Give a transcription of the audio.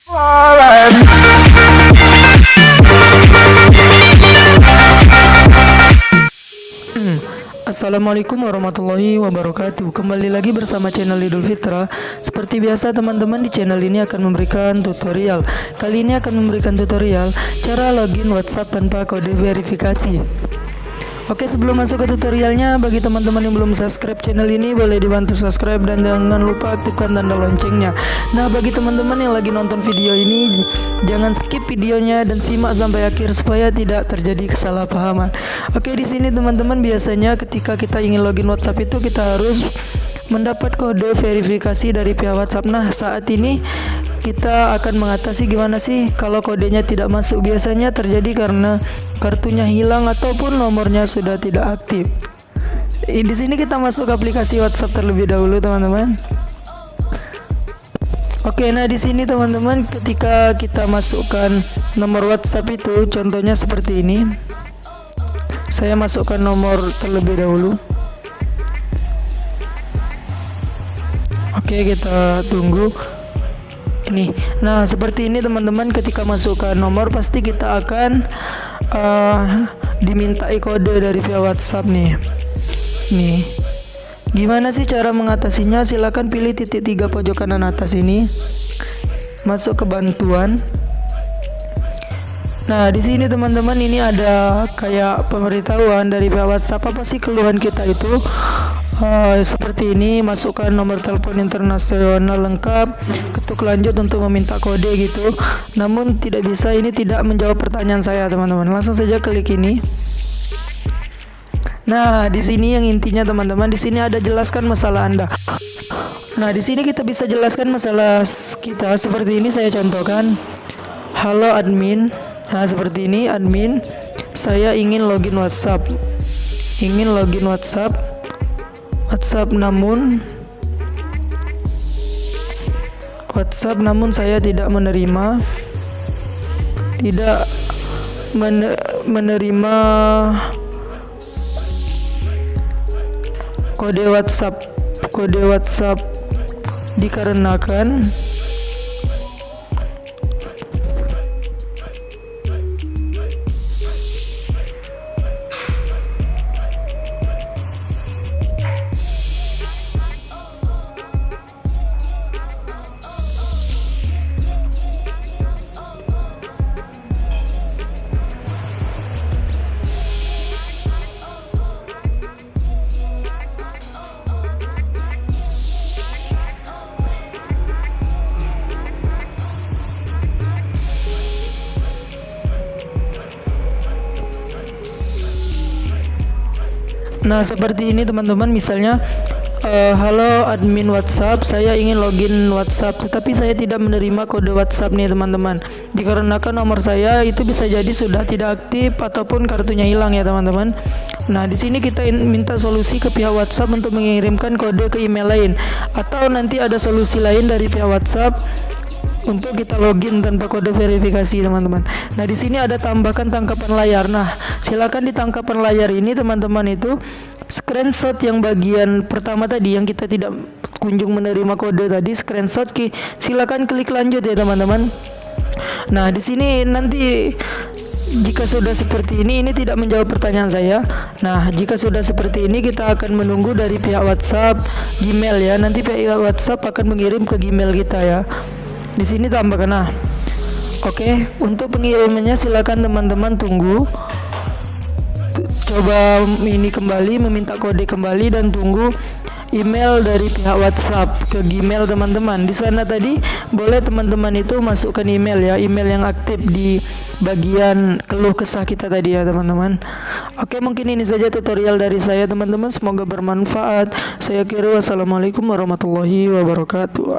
Assalamualaikum warahmatullahi wabarakatuh. Kembali lagi bersama channel Idul Fitra. Seperti biasa teman-teman, di channel ini akan memberikan tutorial. Kali ini akan memberikan tutorial cara login WhatsApp tanpa kode verifikasi. Oke, sebelum masuk ke tutorialnya, bagi teman-teman yang belum subscribe channel ini, boleh dibantu subscribe dan jangan lupa aktifkan tanda loncengnya. Nah, bagi teman-teman yang lagi nonton video ini, jangan skip videonya dan simak sampai akhir supaya tidak terjadi kesalahpahaman. Oke, di sini teman-teman, biasanya ketika kita ingin login WhatsApp itu kita harus mendapat kode verifikasi dari pihak WhatsApp. Nah, saat ini kita akan mengatasi gimana sih kalau kodenya tidak masuk. Biasanya terjadi karena kartunya hilang ataupun nomornya sudah tidak aktif. Di sini kita masuk ke aplikasi WhatsApp terlebih dahulu, teman-teman. Oke, nah di sini teman-teman, ketika kita masukkan nomor WhatsApp itu, contohnya seperti ini. Saya masukkan nomor terlebih dahulu. Oke, kita tunggu ini. Nah, seperti ini teman-teman, ketika masukkan nomor pasti kita akan dimintai kode dari pihak WhatsApp nih. Gimana sih cara mengatasinya? Silakan pilih titik 3 pojok kanan atas ini. Masuk ke bantuan. Nah, di sini teman-teman, ini ada kayak pemberitahuan dari pihak WhatsApp, apa sih keluhan kita itu. Seperti ini, masukkan nomor telepon internasional lengkap, ketuk lanjut untuk meminta kode gitu. Namun tidak bisa, ini tidak menjawab pertanyaan saya, teman-teman. Langsung saja klik ini. Nah, di sini yang intinya teman-teman, di sini ada jelaskan masalah Anda. Nah, di sini kita bisa jelaskan masalah kita seperti ini. Saya contohkan, halo admin. Nah, seperti ini, admin, saya ingin login WhatsApp. Namun saya tidak menerima kode WhatsApp dikarenakan Nah, seperti ini teman-teman, misalnya halo admin WhatsApp, saya ingin login WhatsApp tetapi saya tidak menerima kode WhatsApp nih teman-teman, dikarenakan nomor saya itu bisa jadi sudah tidak aktif ataupun kartunya hilang ya teman-teman. Nah, di sini kita minta solusi ke pihak WhatsApp untuk mengirimkan kode ke email lain, atau nanti ada solusi lain dari pihak WhatsApp untuk kita login tanpa kode verifikasi, teman-teman. Nah, di sini ada tambahkan tangkapan layar. Nah, silakan di tangkapan layar ini teman-teman itu screenshot yang bagian pertama tadi yang kita tidak kunjung menerima kode tadi, screenshot silakan klik lanjut ya teman-teman. Nah, di sini nanti jika sudah seperti ini tidak menjawab pertanyaan saya. Nah, jika sudah seperti ini kita akan menunggu dari pihak WhatsApp Gmail ya. Nanti pihak WhatsApp akan mengirim ke Gmail kita ya. Di sini tambahkan. Nah, oke, untuk pengirimannya silakan teman-teman tunggu. Coba ini kembali, meminta kode kembali dan tunggu email dari pihak WhatsApp ke Gmail teman-teman. Di sana tadi boleh teman-teman itu masukkan email ya, email yang aktif di bagian keluh kesah kita tadi ya teman-teman. Oke, mungkin ini saja tutorial dari saya teman-teman, semoga bermanfaat. Saya kira wassalamualaikum warahmatullahi wabarakatuh.